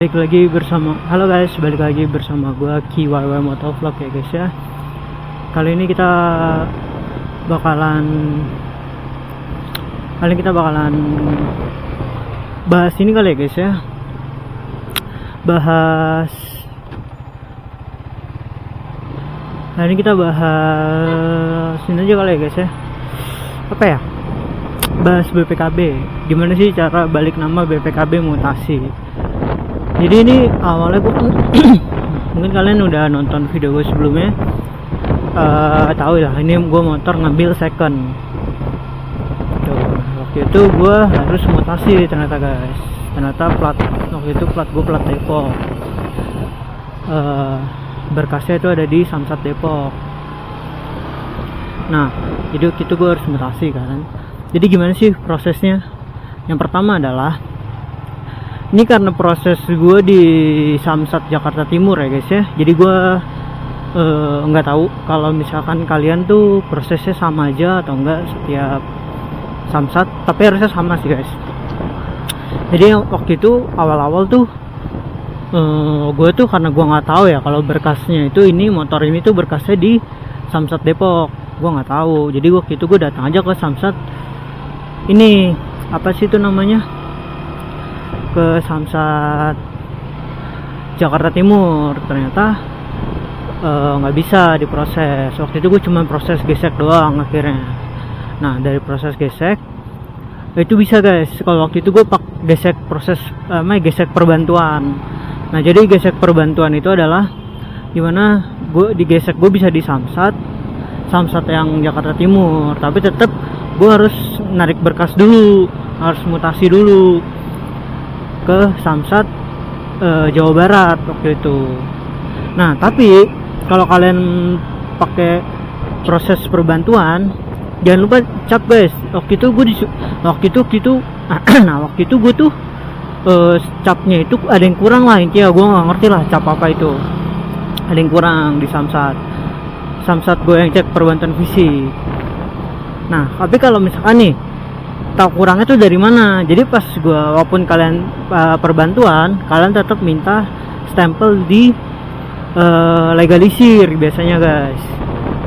Halo guys, balik lagi bersama gua KYY Motovlog ya guys ya. Kali ini kita bakalan bahas ini kali ya guys ya. Hari ini kita bahas ini aja kali ya guys ya. Apa ya? Bahas BPKB. Gimana sih cara balik nama BPKB mutasi? Jadi ini awalnya gue mungkin kalian udah nonton video gue sebelumnya, tahu ya, ini gue motor ngambil second. Tuh, waktu itu gue harus mutasi ternyata guys. Ternyata waktu itu plat gue plat Depok. Berkasnya itu ada di Samsat Depok. Nah, jadi waktu itu gue harus mutasi kan. Jadi gimana sih prosesnya? Yang pertama adalah ini karena proses gue di Samsat Jakarta Timur ya guys ya. Jadi gue nggak tahu kalau misalkan kalian tuh prosesnya sama aja atau enggak setiap Samsat, tapi harusnya sama sih guys. Jadi waktu itu awal-awal tuh gue tuh karena gue nggak tahu ya kalau berkasnya itu motor ini tuh berkasnya di Samsat Depok. Gue nggak tahu. Jadi waktu itu gue datang aja ke Samsat ini, apa sih itu namanya, ke Samsat Jakarta Timur. Ternyata nggak bisa diproses. Waktu itu gue cuma proses gesek doang akhirnya. Nah dari proses gesek itu bisa guys. Kalau waktu itu gue gesek proses gesek perbantuan. Nah jadi gesek perbantuan itu adalah gimana gue digesek, gue bisa di Samsat yang Jakarta Timur, tapi tetap gue harus narik berkas dulu, harus mutasi dulu ke Samsat Jawa Barat waktu itu. Nah tapi kalau kalian pakai proses perbantuan jangan lupa cap guys. Waktu itu gue tuh capnya itu ada yang kurang lah, intinya gue nggak ngerti lah cap apa itu, ada yang kurang di Samsat gue yang cek perbantuan fisik. Nah tapi kalau misalkan nih tahu kurangnya tuh dari mana, jadi pas gue walaupun kalian perbantuan, kalian tetap minta stempel di legalisir biasanya guys,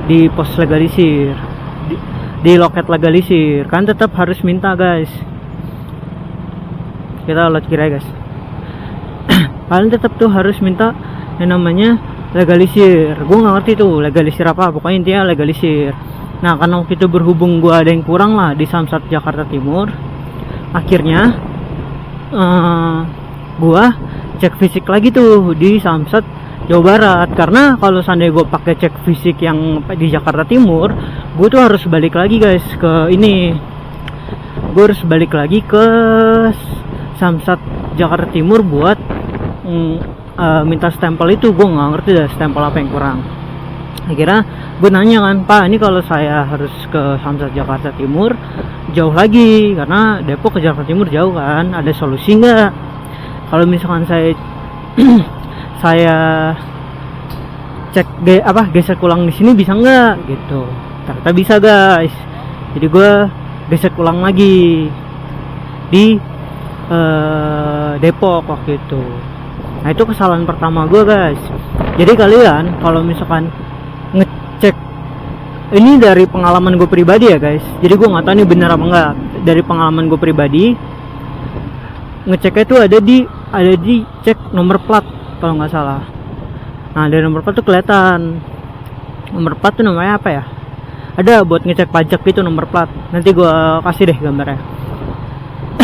di pos legalisir, di loket legalisir kan tetap harus minta guys. Kita lihat kira guys. Kalian tetap tuh harus minta yang namanya legalisir. Gue nggak ngerti tuh legalisir apa, pokoknya intinya legalisir. Nah karena waktu itu berhubung gue ada yang kurang lah di Samsat Jakarta Timur, akhirnya gue cek fisik lagi tuh di Samsat Jawa Barat. Karena kalau seandainya gue pakai cek fisik yang di Jakarta Timur, gue tuh harus balik lagi guys ke ini, gue harus balik lagi ke Samsat Jakarta Timur buat minta stempel itu. Gue nggak ngerti dah stempel apa yang kurang. Akhirnya gue nanya kan, Pak ini kalau saya harus ke Samsat Jakarta Timur jauh lagi, karena Depok ke Jakarta Timur jauh kan, ada solusi nggak kalau misalkan saya cek gesek ulang di sini bisa nggak gitu. Ternyata bisa guys. Jadi gue gesek ulang lagi di Depok waktu itu. Nah itu kesalahan pertama gue guys. Jadi kalian kalau misalkan ngecek, ini dari pengalaman gue pribadi ya guys, jadi gue nggak tahu ini benar apa enggak. Dari pengalaman gue pribadi, ngeceknya itu ada di cek nomor plat kalau nggak salah. Nah dari nomor plat tuh kelihatan, nomor plat tuh namanya apa ya, ada buat ngecek pajak gitu nomor plat, nanti gue kasih deh gambarnya.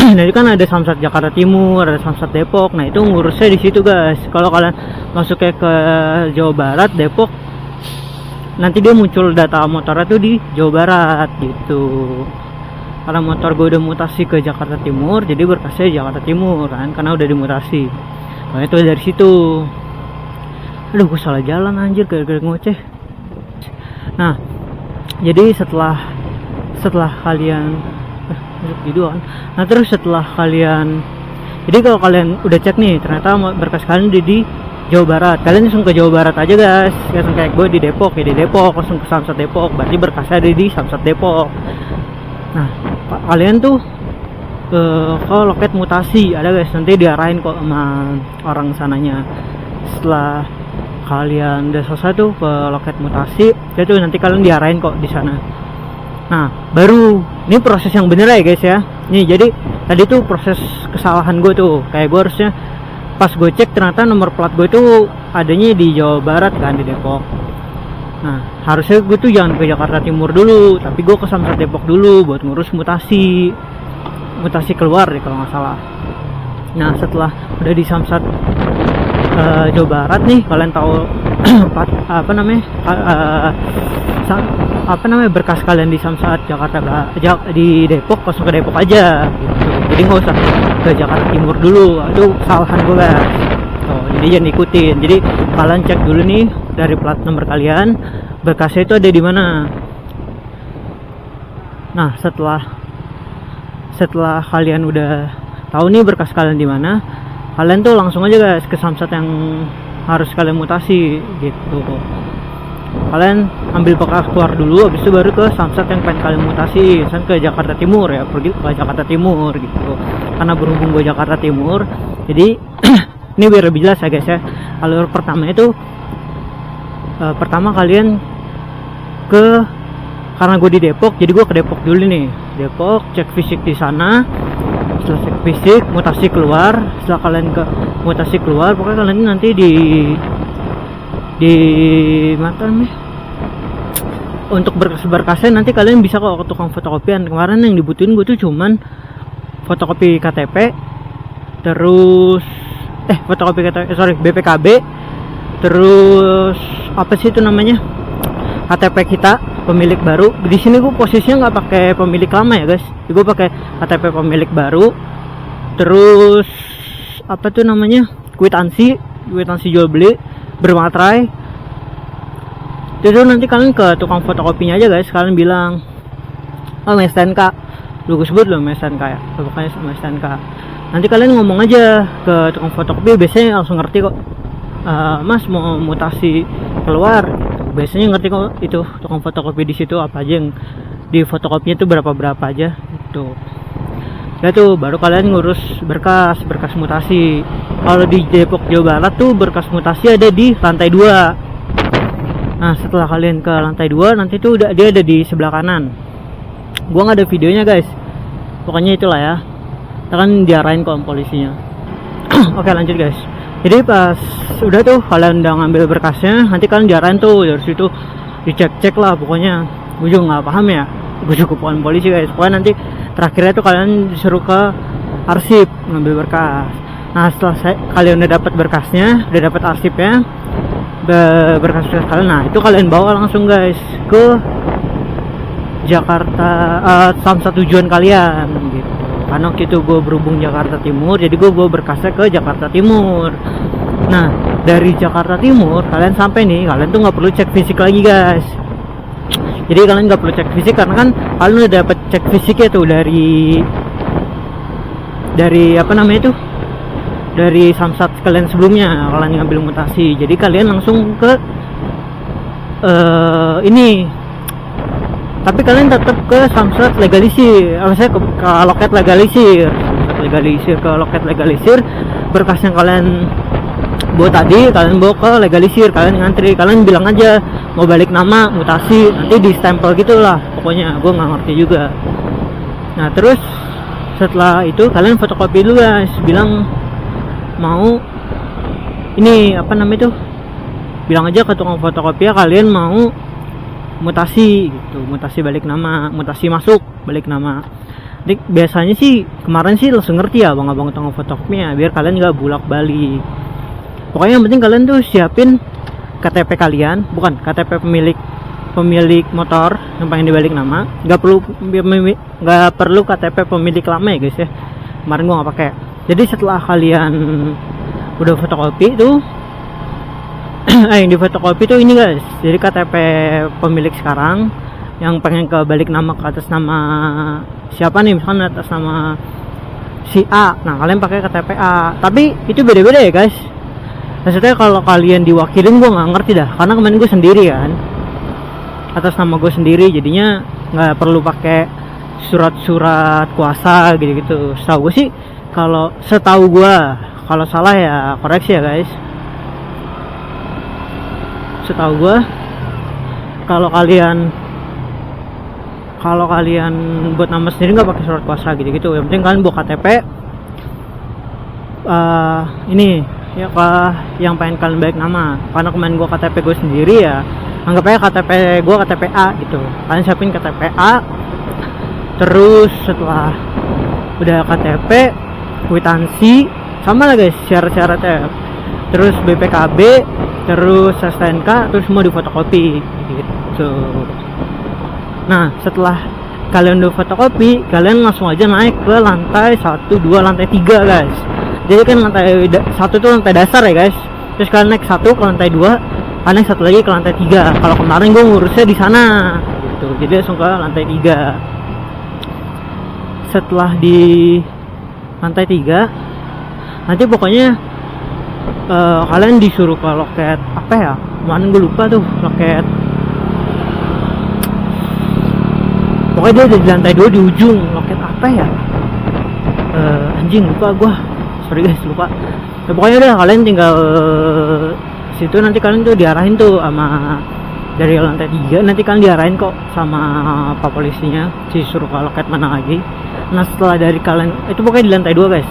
Nah itu kan ada Samsat Jakarta Timur, ada Samsat Depok. Nah itu ngurusnya di situ guys. Kalau kalian masuknya ke Jawa Barat, Depok, nanti dia muncul data motornya tuh di Jawa Barat gitu. Karena motor gue udah mutasi ke Jakarta Timur, jadi berkasnya Jakarta Timur kan, karena udah dimutasi. Nah itu dari situ. Aduh gue salah jalan anjir gara-gara ngoceh. Nah jadi setelah kalian nah terus setelah kalian, jadi kalau kalian udah cek nih ternyata berkas kalian di Jawa Barat, kalian langsung ke Jawa Barat aja guys. Langsung kayak gue di Depok ya, di Depok langsung ke Samsat Depok, berarti berkasnya ada di Samsat Depok. Nah kalian tuh ke loket mutasi ada guys, nanti diarahin kok sama orang sananya. Setelah kalian udah selesai tuh ke loket mutasi, itu nanti kalian diarahin kok di sana. Nah baru ini proses yang bener ya guys ya. Nih jadi tadi tuh proses kesalahan gue tuh, kayak gue harusnya pas gue cek ternyata nomor plat gue tuh adanya di Jawa Barat kan, di Depok. Nah harusnya gue tuh jangan ke Jakarta Timur dulu, tapi gue ke Samsat Depok dulu buat ngurus mutasi keluar deh kalau nggak salah. Nah setelah udah di Samsat Jawa Barat nih, kalian tahu apa namanya berkas kalian di Samsat Jakarta di Depok, langsung ke Depok aja gitu. Jadi nggak usah ke Jakarta Timur dulu, itu kesalahan gue guys. Jadi jangan ikutin. Jadi kalian cek dulu nih dari plat nomor kalian, berkasnya itu ada di mana. Nah setelah kalian udah tahu nih berkas kalian di mana, kalian tuh langsung aja guys ke Samsat yang harus kalian mutasi gitu. Kalian ambil bekas keluar dulu, habis itu baru ke Samsat yang pengen kalian mutasi, misalnya ke Jakarta Timur ya, pergi ke Jakarta Timur gitu. Karena berhubung gue Jakarta Timur, jadi ini biar lebih jelas ya guys ya. Alur pertama itu pertama kalian karena gue di Depok, jadi gue ke Depok dulu nih. Depok cek fisik di sana. Setelah cek fisik, mutasi keluar. Setelah kalian ke mutasi keluar, pokoknya kalian nanti di mana nih? Untuk berkas-berkasnya nanti kalian bisa kok ke tukang fotokopian. Kemarin yang dibutuhin gue tuh cuman fotokopi KTP, terus BPKB, terus apa sih itu namanya, KTP kita pemilik baru. Di sini gue posisinya nggak pakai pemilik lama ya guys, gue pakai KTP pemilik baru, terus apa tuh namanya, kwitansi jual beli bermaterai. Jadi nanti kalian ke tukang fotokopinya aja guys, kalian bilang mes STNK, gue sebut loh mes STNK ya, pokoknya mes STNK. Nanti kalian ngomong aja ke tukang fotokopi, biasanya langsung ngerti kok. Mas mau mutasi keluar, biasanya ngerti kok itu tukang fotokopi di situ apa aja yang di fotokopinya itu berapa aja itu. Ya tuh baru kalian ngurus berkas mutasi. Kalau di Depok Jawa Barat tuh berkas mutasi ada di lantai 2. Nah setelah kalian ke lantai 2 nanti tuh dia ada di sebelah kanan. Gua nggak ada videonya guys, pokoknya itulah ya. Kita kan diarahin kok polisinya. Oke lanjut guys. Jadi pas udah tuh kalian udah ngambil berkasnya, nanti kalian diarahin tuh dari situ, dicek lah pokoknya. Gue juga nggak paham ya, gue juga bukan polisi guys. Pokoknya nanti terakhirnya tuh kalian disuruh ke arsip ngambil berkas. Nah setelah kalian udah dapat berkasnya, udah dapat arsipnya, berkas kalian, nah itu kalian bawa langsung guys ke Jakarta, Samsat tujuan kalian gitu. Karena waktu itu gue berhubung Jakarta Timur, jadi gue bawa berkasnya ke Jakarta Timur. Nah dari Jakarta Timur kalian sampai nih, kalian tuh nggak perlu cek fisik lagi guys. Jadi kalian nggak perlu cek fisik karena kan kalian udah dapet cek fisiknya tuh dari apa namanya tuh, dari Samsat kalian sebelumnya kalian ngambil mutasi. Jadi kalian langsung ke ini. Tapi kalian tetap ke Samsat legalisir, maksudnya ke loket legalisir, berkas yang kalian bawa tadi kalian bawa ke legalisir, kalian ngantri, kalian bilang aja mau balik nama, mutasi, nanti di stempel gitulah, pokoknya gue nggak ngerti juga. Nah terus setelah itu kalian fotokopi dulu guys, bilang mau ini apa namanya tuh, bilang aja ke tukang fotokopi ya kalian mau mutasi gitu, mutasi balik nama, mutasi masuk balik nama. Jadi biasanya sih kemarin sih langsung ngerti ya abang-abang tukang fotokopinya, biar kalian nggak bulak balik. Pokoknya yang penting kalian tuh siapin KTP kalian, bukan KTP pemilik motor yang pengen dibalik nama, nggak perlu KTP pemilik lama ya guys ya, kemarin gua nggak pakai. Jadi setelah kalian udah fotokopi tuh yang di fotokopi tuh ini guys, jadi KTP pemilik sekarang yang pengen kebalik nama ke atas nama siapa nih, misalnya atas nama si A, nah kalian pakai KTP A. Tapi itu beda-beda ya guys, maksudnya kalau kalian diwakilin gue nggak ngerti dah, karena kemarin gue sendiri kan, atas nama gue sendiri, jadinya nggak perlu pakai surat-surat kuasa gitu-gitu. Setahu gue sih, setahu gue, kalau salah ya koreksi ya guys. Setahu gue, kalau kalian buat nama sendiri nggak pakai surat kuasa gitu-gitu. Yang penting kalian bawa KTP. Ini ya yang pengen kalian balik nama. Karena kemarin gue KTP gue sendiri ya, anggap aja KTP gue KTP A gitu. Kalian siapin KTP A. Terus setelah udah KTP, kwitansi, sama lah guys syarat-syaratnya. Terus BPKB, terus STNK, terus semua difotokopi gitu. Nah setelah kalian udah fotokopi, kalian langsung aja naik ke lantai 1, 2, lantai 3 guys. Jadi kan lantai 1 itu lantai dasar ya guys. Terus kalian naik 1 ke lantai 2, kalian naik 1 lagi ke lantai 3. Kalau kemarin gue ngurusnya di sana gitu. Jadi langsung ke lantai 3. Setelah di lantai 3, nanti pokoknya kalian disuruh ke loket apa ya? Kemarin gue lupa tuh loket. Pokoknya dia ada di lantai 2 di ujung. Loket apa ya? Anjing lupa gue. Sorry guys lupa. Ya, pokoknya udah kalian tinggal situ, nanti kalian tuh diarahin tuh sama dari lantai 3, nanti kalian diarahin kok sama pak polisinya, disuruh ke loket mana lagi. Nah setelah dari kalian itu pokoknya di lantai 2 guys.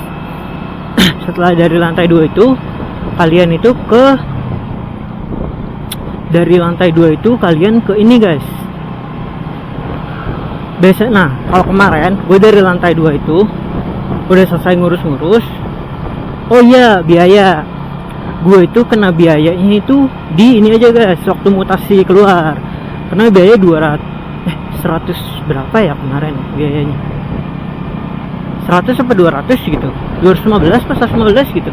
Setelah dari lantai 2 itu kalian itu dari lantai 2 itu kalian ke ini guys. Nah kalau kemarin gue dari lantai 2 itu udah selesai ngurus-ngurus. Oh iya biaya, gue itu kena biayanya itu di ini aja guys, waktu mutasi keluar. Karena biaya 100 berapa ya kemarin biayanya, 100 sampai 200 gitu, 215 pas 115 gitu,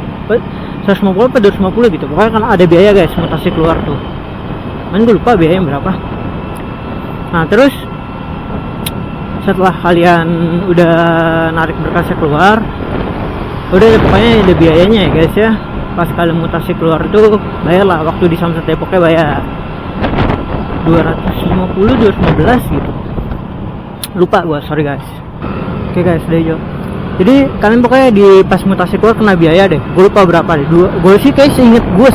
150 apa 250 gitu. Pokoknya kan ada biaya guys mutasi keluar tuh. Gue lupa biayanya berapa. Nah terus setelah kalian udah narik berkasnya keluar, udah pokoknya ada biayanya ya guys ya. Pas kalian mutasi keluar tuh bayar lah, waktu di Samsat Depoknya bayar 250 215 gitu, lupa gua, sorry guys. Oke guys, deh Jo. Jadi kalian pokoknya di pas mutasi keluar kena biaya deh, gue lupa berapa deh. Gue sih kayak seinget gue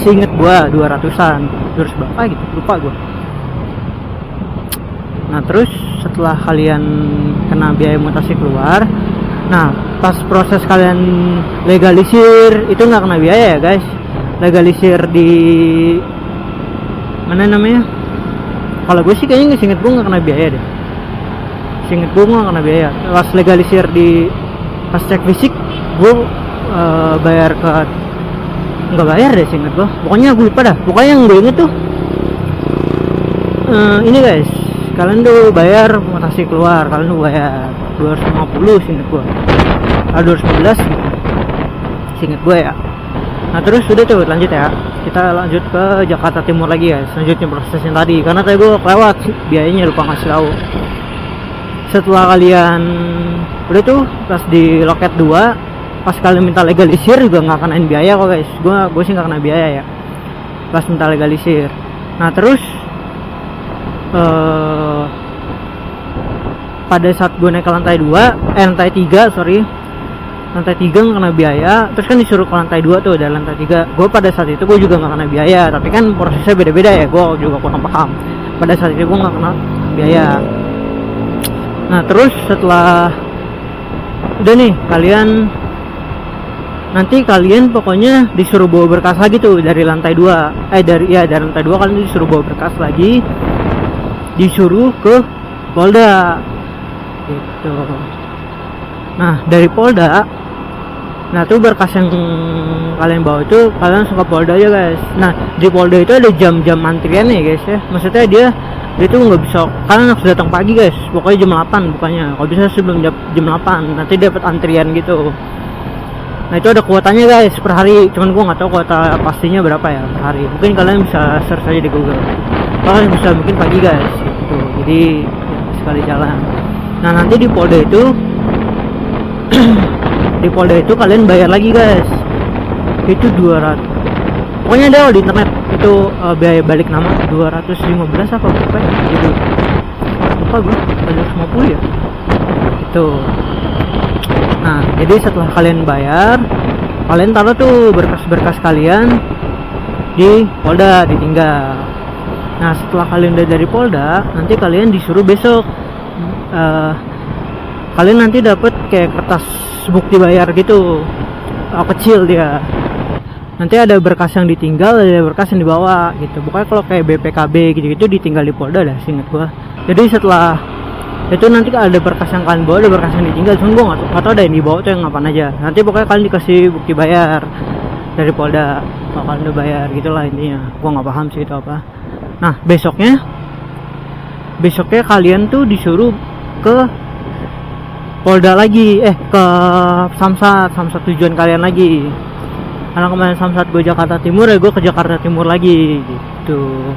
200-an, 200 berapa gitu, lupa gue. Nah terus setelah kalian kena biaya mutasi keluar, nah pas proses kalian legalisir itu nggak kena biaya ya guys. Legalisir di mana namanya, kalau gue sih kayaknya seinget gue nggak kena biaya deh, seinget gue nggak kena biaya. Pas legalisir di pas cek fisik gue bayar ke, nggak bayar deh seinget gue, pokoknya gue lupa dah. Pokoknya yang gue inget tuh ini guys, kalian tuh bayar mutasi keluar, kalian tuh bayar 250 seinget gue, 211 gitu seinget gue ya. Nah terus udah tuh lanjut ya, kita lanjut ke Jakarta Timur lagi guys, lanjutin prosesnya tadi, karena tadi gue kelewat biayanya, lupa ngasih tahu. Setelah kalian udah tuh pas di loket 2, pas kalian minta legalisir juga nggak kenain biaya kok guys. Gue sih nggak kena biaya ya pas minta legalisir. Nah terus pada saat gue naik ke lantai 3 lantai 3 nggak kena biaya. Terus kan disuruh ke lantai 2 tuh, dari lantai 3 gue pada saat itu gue juga nggak kena biaya, tapi kan prosesnya beda-beda ya, gue juga kurang paham. Pada saat itu gue nggak kena biaya. Nah terus setelah udah nih, kalian pokoknya disuruh bawa berkas lagi tuh dari lantai 2. dari lantai 2 kalian disuruh bawa berkas lagi, disuruh ke Polda gitu. Nah dari Polda, nah tuh berkas yang kalian bawa itu kalian langsung ke Polda aja guys. Nah di Polda itu ada jam-jam antrian ya guys ya, maksudnya dia tuh nggak bisa, kalian harus datang pagi guys, pokoknya jam 8 bukannya, kalau bisa sebelum jam 8 nanti dapat antrian gitu. Nah itu ada kuotanya guys per hari, cuman gue nggak tahu kuota pastinya berapa ya per hari, mungkin kalian bisa search aja di Google. Kalian bisa mungkin pagi guys gitu, jadi ya, sekali jalan. Nah nanti di Polda itu kalian bayar lagi guys, itu 200, pokoknya ada di internet itu biaya balik nama 215 apa berapa ya, jadi lupa gue, 250 ya, gitu. Nah, jadi setelah kalian bayar, kalian taruh tuh berkas-berkas kalian di Polda, ditinggal. Nah, setelah kalian udah dari Polda, nanti kalian disuruh besok kalian nanti dapat kayak kertas bukti bayar gitu, kecil dia. Nanti ada berkas yang ditinggal, ada berkas yang dibawa gitu. Pokoknya kalau kayak BPKB gitu-gitu ditinggal di Polda dah, seinget gua. Jadi setelah itu nanti ada berkas yang kalian bawa, ada berkas yang ditinggal. Cuma gua nggak tahu ada yang dibawa tuh yang ngapain aja. Nanti pokoknya kalian dikasih bukti bayar dari Polda kalau kalian udah bayar, gitulah intinya. Gua nggak paham sih itu apa. Nah, besoknya kalian tuh disuruh ke Polda lagi, ke Samsat tujuan kalian lagi. Karena kemarin Samsat gue Jakarta Timur, ya gue ke Jakarta Timur lagi gitu.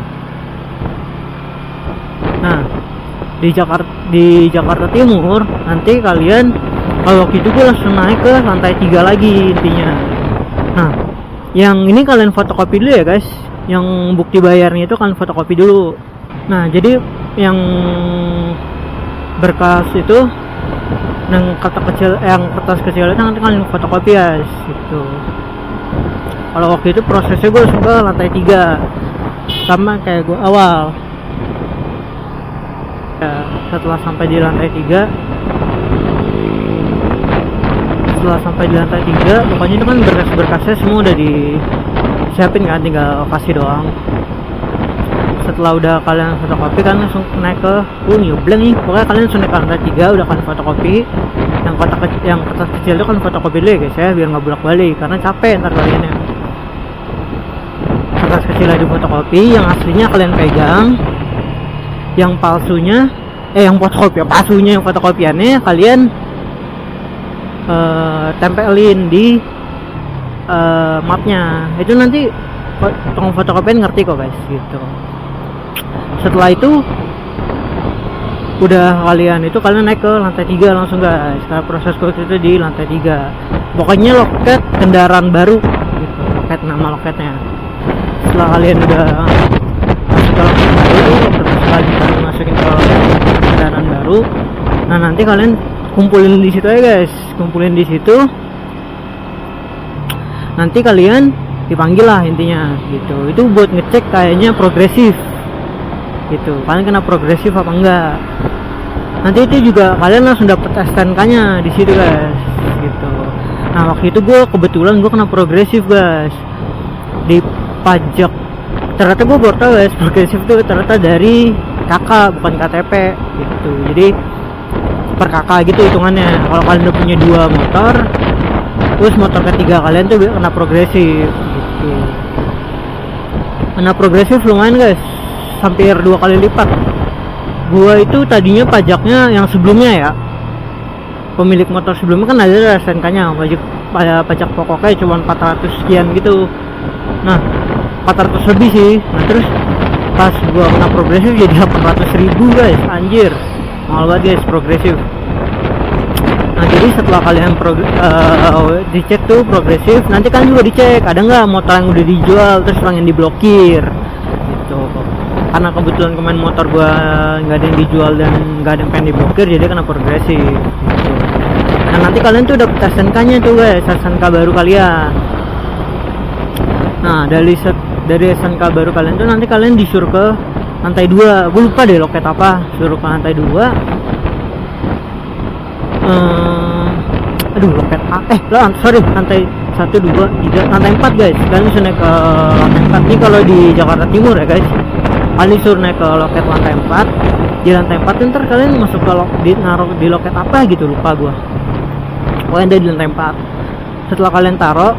Nah, di Jakarta Timur nanti kalian, kalau gitu gue langsung naik ke lantai 3 lagi intinya. Nah, yang ini kalian fotokopi dulu ya guys, yang bukti bayarnya itu kalian fotokopi dulu. Nah, jadi yang berkas itu, yang kertas kecil itu nanti kalian fotokopi ya gitu. Kalau waktu itu prosesnya gue langsung ke lantai 3 sama kayak gue awal. Ya, setelah sampai di lantai 3, pokoknya itu kan berkas-berkasnya semua udah disiapin kan, tinggal kasih doang. Setelah udah kalian fotokopi kan langsung naik ke nyobleng nih, pokoknya kalian langsung naik ke lantai 3, udah kalian fotokopi. Yang kertas kecil itu kan fotokopi dulu ya guys ya, biar nggak bolak-balik karena capek ntar kaliannya. Kertas kecilnya di fotokopi, yang aslinya kalian pegang, yang palsunya yang palsunya yang fotokopiannya kalian tempelin di mapnya. Itu nanti tukang fotokopian ngerti kok guys gitu. Setelah itu udah kalian naik ke lantai 3 langsung guys. Karena proses itu di lantai 3. Pokoknya loket kendaraan baru gitu, nama loketnya. Setelah kalian udah masukin ke kendaraan baru, nah nanti kalian kumpulin di situ ya guys, kumpulin di situ. Nanti kalian dipanggil lah intinya gitu. Itu buat ngecek kayaknya progresif gitu, kalian kena progresif apa enggak. Nanti itu juga kalian langsung dapet STNK-nya di situ guys gitu. Nah, waktu itu kebetulan gue kena progresif guys di pajak. Ternyata gue baru tahu guys, progresif itu ternyata dari kakak bukan KTP gitu. Jadi per kakak gitu hitungannya. Kalau kalian udah punya 2 motor, terus motor ketiga kalian tuh kena progresif gitu. Kena progresif lumayan guys, hampir 2 kali lipat. Gua itu tadinya pajaknya yang sebelumnya ya, pemilik motor sebelumnya kan ada STNK-nya, pajak pokoknya cuma 400 sekian gitu. Nah, 400 lebih sih. Nah, terus pas gua kena progresif jadi 800.000 guys, anjir mahal banget guys progresif. Nah, jadi setelah kalian dicek tuh progresif, nanti kan juga dicek ada nggak motor yang udah dijual terus orang yang diblokir gitu. Karena kebetulan kemarin motor gua nggak ada yang dijual dan nggak ada yang pengen diblokir, jadi kena progresif gitu. Nah, nanti kalian tuh dapet SNK-nya tuh guys, SNK baru kalian. Nah, dari SNK baru kalian tuh nanti kalian disuruh ke lantai 2. Gue lupa deh loket apa, suruh ke lantai 2. Loket A. Lantai 1, 2, 3, lantai 4 guys. Kalian disuruh naik ke lantai 4. Ini kalau di Jakarta Timur ya guys. Kalian disuruh naik ke loket lantai 4. Di lantai 4 ntar kalian masuk ke naruh di loket apa gitu, lupa gua. Pokoknya ada di lantai 4. Setelah kalian taruh,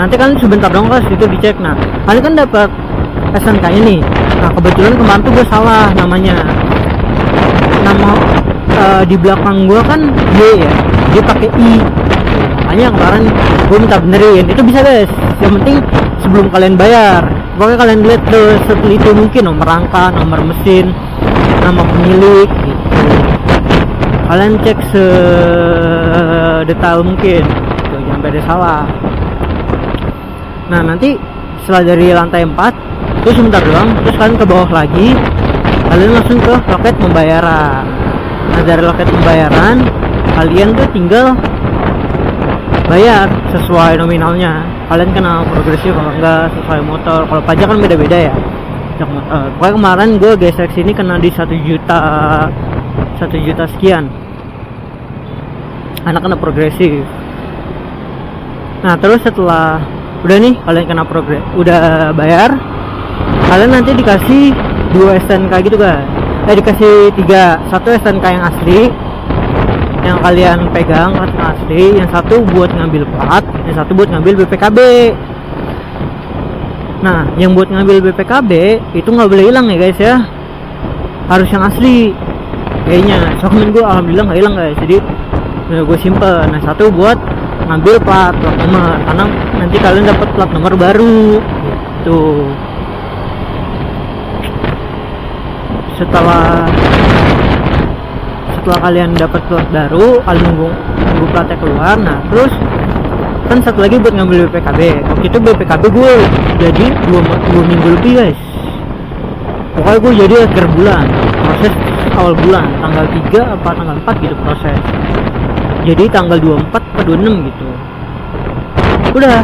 nanti kalian sebentar dong guys itu dicek. Nah, kalian kan dapat SNK-nya nih. Nah, kebetulan kemarin tuh gue salah namanya. Nama di belakang gue kan Y ya, dia pakai I. Makanya kemarin gue minta benerin. Itu bisa guys. Yang penting sebelum kalian bayar, pokoknya kalian lihat tuh setelah itu mungkin nomor rangka, nomor mesin, nama pemilik gitu. Kalian cek sedetail mungkin. Jangan sampai salah. Nah, nanti setelah dari lantai 4 terus sebentar doang, terus kalian ke bawah lagi, kalian langsung ke loket pembayaran. Nah dari loket pembayaran kalian tuh tinggal bayar sesuai nominalnya. Kalian kena progresif kalau enggak sesuai motor. Kalau pajak kan beda-beda ya. Pokoknya kemarin gue gesek sini kena di 1 juta sekian. Anak kena progresif. Nah terus setelah udah nih kalian kena udah bayar, kalian nanti dikasih 2 STNK gitu kan. Dikasih 3, 1 STNK yang asli yang kalian pegang asli, yang satu buat ngambil plat, yang satu buat ngambil BPKB. Nah yang buat ngambil BPKB itu nggak boleh hilang ya guys ya, harus yang asli kayaknya. Soalnya gue alhamdulillah nggak hilang guys, jadi gue simpen. Nah satu buat ngambil plat nomor, karena nanti kalian dapat plat nomor baru gitu. Setelah kalian dapat plat baru, kalian nunggu platnya keluar. Nah terus kan satu lagi buat ngambil BPKB. Waktu itu BPKB gue jadi 2 minggu lebih guys. Pokoknya gue jadi akhir bulan, proses awal bulan, tanggal 3 apa tanggal 4 gitu proses. Jadi tanggal 24 atau 26 gitu udah.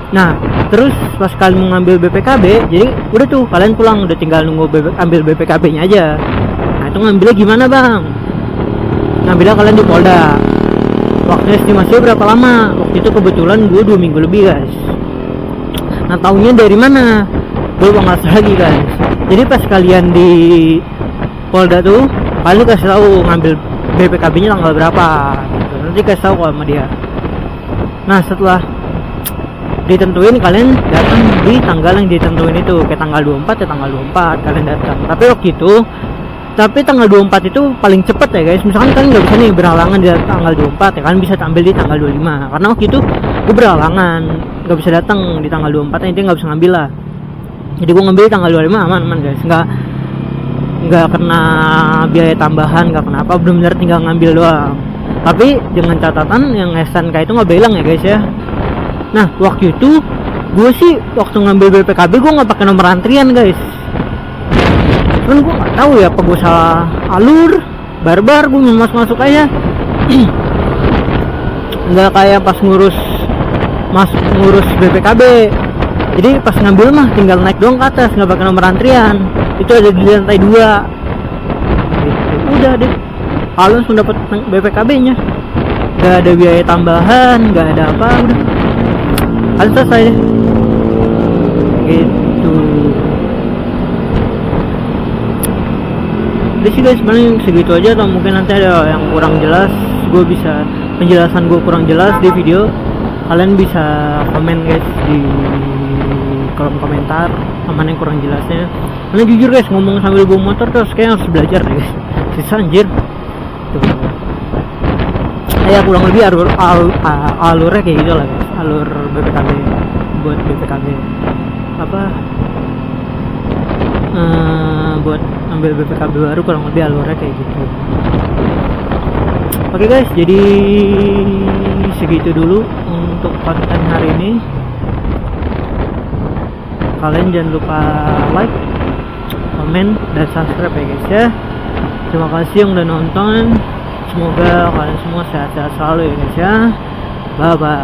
Nah terus pas kalian mau ngambil BPKB, jadi udah tuh kalian pulang, udah tinggal nunggu ambil BPKB nya aja. Nah itu ngambilnya gimana bang? Ngambilnya kalian di Polda. Waktu estimasinya berapa lama? Waktu itu kebetulan gue 2 minggu lebih guys. Nah taunya dari mana? Gue nggak lagi guys. Jadi pas kalian di Polda tuh, kalian kasih tahu ngambil BPKB nya tanggal berapa gitu. Nanti kasih tahu sama dia. Nah setelah ditentuin, kalian datang di tanggal yang ditentuin itu, kayak tanggal 24 ya tanggal 24 kalian datang. Tapi waktu itu tanggal 24 itu paling cepet ya guys. Misalkan kalian nggak bisa nih berhalangan di tanggal 24 ya, kalian bisa tampil di tanggal 25. Karena waktu itu gue berhalangan, nggak bisa datang di tanggal 24, intinya nggak bisa ngambil lah. Jadi gue ngambil di tanggal 25 aman guys, nggak kena biaya tambahan, nggak kena apa, benar-benar tinggal ngambil doang. Tapi dengan catatan yang SNK itu nggak bilang ya guys ya. Nah waktu itu gue sih waktu ngambil BPKB gue nggak pakai nomor antrian guys. Cuman gue nggak tahu ya apa gue salah alur, barbar gue masuk aja. Nggak kayak pas ngurus BPKB. Jadi pas ngambil mah tinggal naik doang ke atas, nggak pakai nomor antrian. Itu ada di lantai 2 gitu. Udah deh, kalian langsung dapat BPKB nya, nggak ada biaya tambahan, nggak ada apa, udah kalian selesai gitu. Udah sih guys, paling segitu aja. Atau mungkin nanti ada yang kurang jelas, penjelasan gue kurang jelas di video, kalian bisa komen guys di kolom komentar mana yang kurang jelasnya. Karena jujur guys, ngomong sambil bawa motor terus kayak harus belajar deh guys, susah anjir tuh. Ya kurang lebih alurnya kayak gitu lah guys, alur BPKB buat BPKB apa buat ambil BPKB baru, kurang lebih alurnya kayak gitu. Oke guys, jadi segitu dulu untuk konten hari ini. Kalian jangan lupa like, komen, dan subscribe ya guys ya. Terima kasih yang udah nonton. Semoga kalian semua sehat-sehat selalu ya guys ya. Bye bye.